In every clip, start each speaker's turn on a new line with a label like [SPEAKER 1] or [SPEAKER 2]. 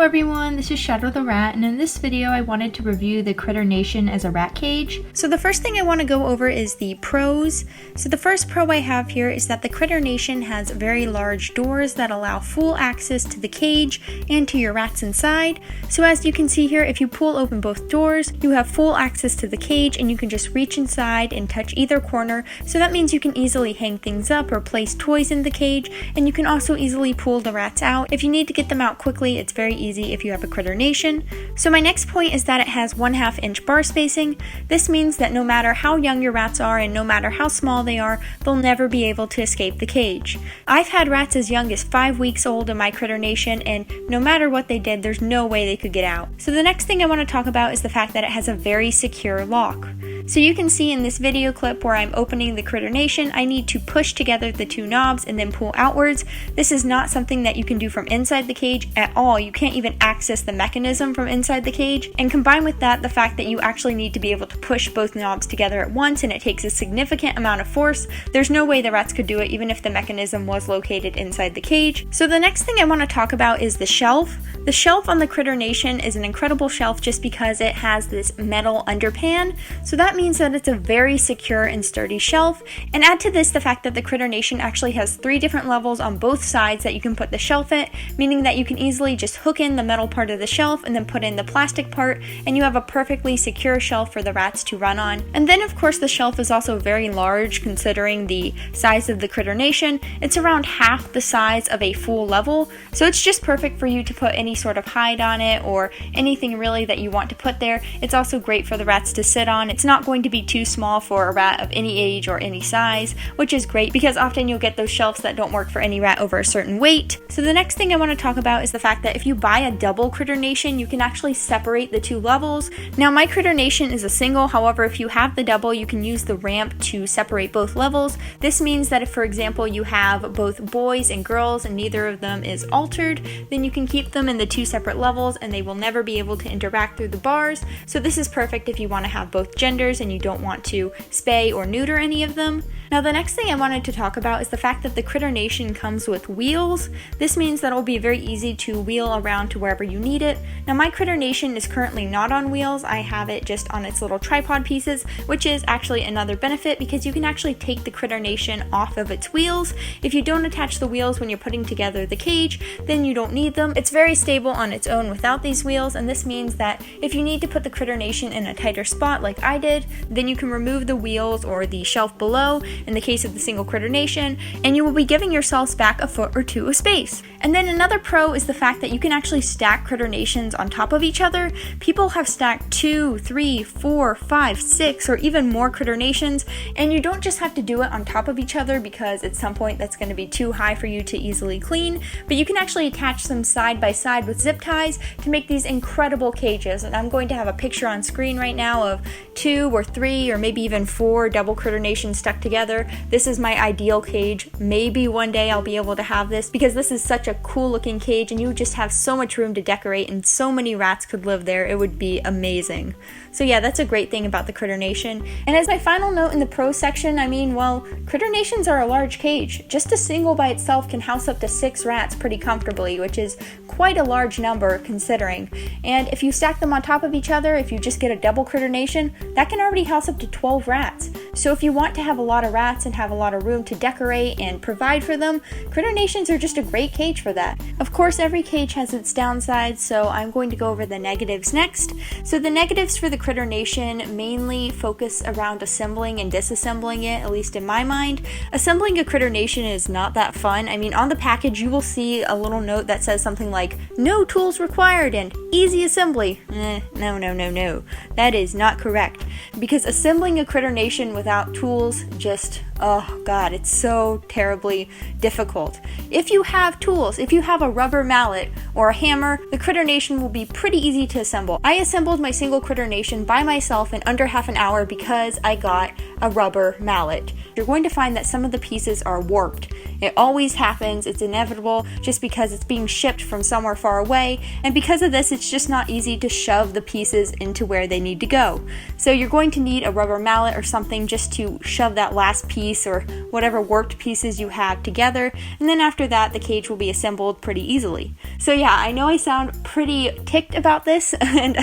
[SPEAKER 1] everyone, this is Shadow the Rat, and in this video I wanted to review the Critter Nation as a rat cage. So the first thing I want to go over is the pros. So the first pro I have here is that the Critter Nation has very large doors that allow full access to the cage and to your rats inside. So as you can see here, if you pull open both doors, you have full access to the cage and you can just reach inside and touch either corner. So that means you can easily hang things up or place toys in the cage, and you can also easily pull the rats out. If you need to get them out quickly, it's very easy if you have a Critter Nation. So my next point is that it has 1/2 inch bar spacing. This means that no matter how young your rats are and no matter how small they are, they'll never be able to escape the cage. I've had rats as young as 5 weeks old in my Critter Nation, and no matter what they did, there's no way they could get out. So the next thing I want to talk about is the fact that it has a very secure lock. So you can see in this video clip where I'm opening the Critter Nation, I need to push together the two knobs and then pull outwards. This is not something that you can do from inside the cage at all. You can't even access the mechanism from inside the cage. And combined with that, the fact that you actually need to be able to push both knobs together at once, and it takes a significant amount of force, there's no way the rats could do it even if the mechanism was located inside the cage. So the next thing I want to talk about is the shelf. The shelf on the Critter Nation is an incredible shelf just because it has this metal underpan. So that means that it's a very secure and sturdy shelf. And add to this the fact that the Critter Nation actually has 3 different levels on both sides that you can put the shelf at, meaning that you can easily just hook in the metal part of the shelf and then put in the plastic part, and you have a perfectly secure shelf for the rats to run on. And then of course the shelf is also very large considering the size of the Critter Nation. It's around half the size of a full level, so it's just perfect for you to put any sort of hide on it or anything really that you want to put there. It's also great for the rats to sit on. It's not going to be too small for a rat of any age or any size, which is great because often you'll get those shelves that don't work for any rat over a certain weight. So the next thing I want to talk about is the fact that if you buy a double Critter Nation, you can actually separate the 2 levels. Now my Critter Nation is a single, however if you have the double, you can use the ramp to separate both levels. This means that if, for example, you have both boys and girls and neither of them is altered, then you can keep them in the 2 separate levels and they will never be able to interact through the bars. So this is perfect if you want to have both genders and you don't want to spay or neuter any of them. Now the next thing I wanted to talk about is the fact that the Critter Nation comes with wheels. This means that it'll be very easy to wheel around to wherever you need it. Now my Critter Nation is currently not on wheels. I have it just on its little tripod pieces, which is actually another benefit because you can actually take the Critter Nation off of its wheels. If you don't attach the wheels when you're putting together the cage, then you don't need them. It's very stable on its own without these wheels, and this means that if you need to put the Critter Nation in a tighter spot like I did, then you can remove the wheels or the shelf below in the case of the single Critter Nation, and you will be giving yourselves back a foot or 2 of space. And then another pro is the fact that you can actually stack Critter Nations on top of each other. People have stacked 2, 3, 4, 5, 6, or even more Critter Nations, and you don't just have to do it on top of each other because at some point that's going to be too high for you to easily clean, but you can actually attach them side by side with zip ties to make these incredible cages. And I'm going to have a picture on screen right now of 2 or 3 or maybe even 4 double Critter Nations stuck together. This is my ideal cage. Maybe one day I'll be able to have this because this is such a cool looking cage and you just have so much room to decorate and so many rats could live there. It would be amazing. So yeah, that's a great thing about the Critter Nation. And as my final note in the pro section, I mean, well, Critter Nations are a large cage. Just a single by itself can house up to 6 rats pretty comfortably, which is quite a large number considering. And if you stack them on top of each other, if you just get a double Critter Nation, that can already house up to 12 rats. So if you want to have a lot of rats and have a lot of room to decorate and provide for them, Critter Nations are just a great cage for that. Of course, every cage has its downsides, so I'm going to go over the negatives next. So the negatives for the Critter Nation mainly focus around assembling and disassembling it, at least in my mind. Assembling a Critter Nation is not that fun. I mean, on the package you will see a little note that says something like, "No tools required" and "Easy assembly." No. That is not correct. Because assembling a Critter Nation without tools just, oh god, it's so terribly difficult. If you have tools, if you have a rubber mallet or a hammer, the Critter Nation will be pretty easy to assemble. I assembled my single Critter Nation by myself in under half an hour because I got a rubber mallet. You're going to find that some of the pieces are warped. It always happens, it's inevitable, just because it's being shipped from somewhere far away, and because of this, it's just not easy to shove the pieces into where they need to go. So you're going to need a rubber mallet or something just to shove that last piece piece or whatever warped pieces you have together, and then after that the cage will be assembled pretty easily. So yeah, I know I sound pretty ticked about this and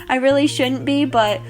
[SPEAKER 1] I really shouldn't be, but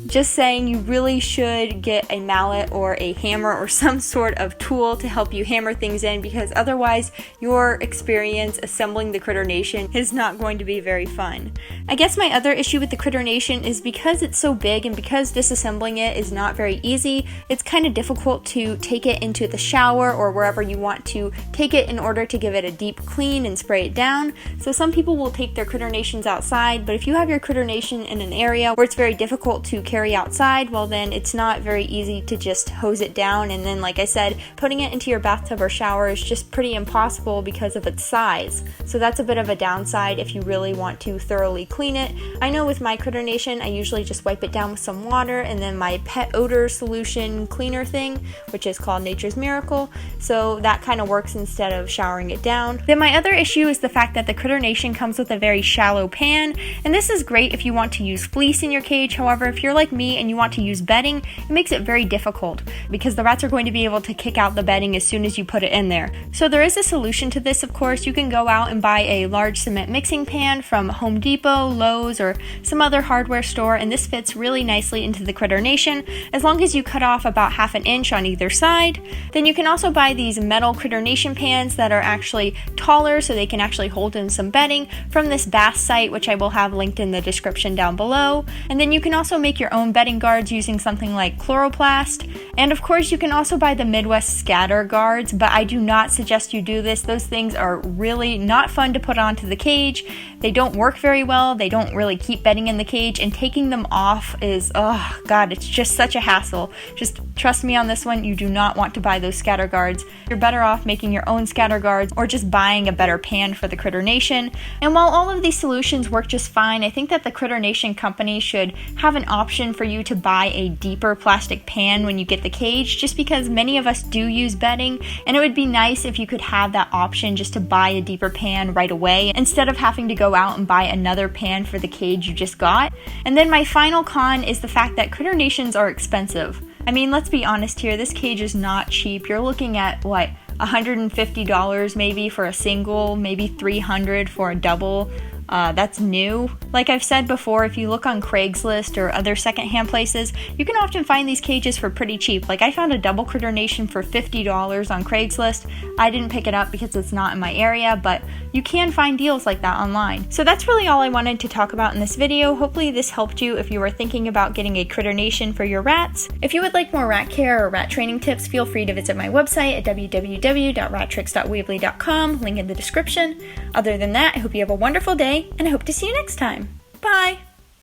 [SPEAKER 1] just saying, you really should get a mallet or a hammer or some sort of tool to help you hammer things in, because otherwise your experience assembling the Critter Nation is not going to be very fun. I guess my other issue with the Critter Nation is because it's so big and because disassembling it is not very easy, it's kind of difficult to take it into the shower or wherever you want to take it in order to give it a deep clean and spray it down. So some people will take their Critter Nations outside, but if you have your Critter Nation in an area where it's very difficult to carry outside, well then it's not very easy to just hose it down, and then like I said, putting it into your bathtub or shower is just pretty impossible because of its size. So that's a bit of a downside if you really want to thoroughly clean it. I know with my Critter Nation I usually just wipe it down with some water and then my pet odor solution cleaner thing, which is called Nature's Miracle, so that kind of works instead of showering it down. Then my other issue is the fact that the Critter Nation comes with a very shallow pan, and this is great if you want to use fleece in your cage. However, if you're like me and you want to use bedding, it makes it very difficult because the rats are going to be able to kick out the bedding as soon as you put it in there. So there is a solution to this, of course. You can go out and buy a large cement mixing pan from Home Depot, Lowe's, or some other hardware store, and this fits really nicely into the Critter Nation as long as you cut off about 1/2 inch on either side. Then you can also buy these metal Critter Nation pans that are actually taller so they can actually hold in some bedding from this bath site, which I will have linked in the description down below. And then you can also make your own bedding guards using something like chloroplast, and of course you can also buy the Midwest scatter guards, but I do not suggest you do this. Those things are really not fun to put onto the cage. They don't work very well, they don't really keep bedding in the cage, and taking them off is, oh god, it's just such a hassle. Just trust me on this one, you do not want to buy those scatter guards. You're better off making your own scatter guards or just buying a better pan for the Critter Nation. And while all of these solutions work just fine, I think that the Critter Nation company should have an option for you to buy a deeper plastic pan when you get the cage, just because many of us do use bedding, and it would be nice if you could have that option just to buy a deeper pan right away instead of having to go out and buy another pan for the cage you just got. And then my final con is the fact that Critter Nations are expensive. I mean, let's be honest here, this cage is not cheap. You're looking at what, $150 maybe for a single, maybe $300 for a double. That's new. Like I've said before, if you look on Craigslist or other secondhand places, you can often find these cages for pretty cheap. Like I found a double Critter Nation for $50 on Craigslist. I didn't pick it up because it's not in my area, but you can find deals like that online. So that's really all I wanted to talk about in this video. Hopefully this helped you if you were thinking about getting a Critter Nation for your rats. If you would like more rat care or rat training tips, feel free to visit my website at www.rattricks.weebly.com, link in the description. Other than that, I hope you have a wonderful day, and I hope to see you next time. Bye!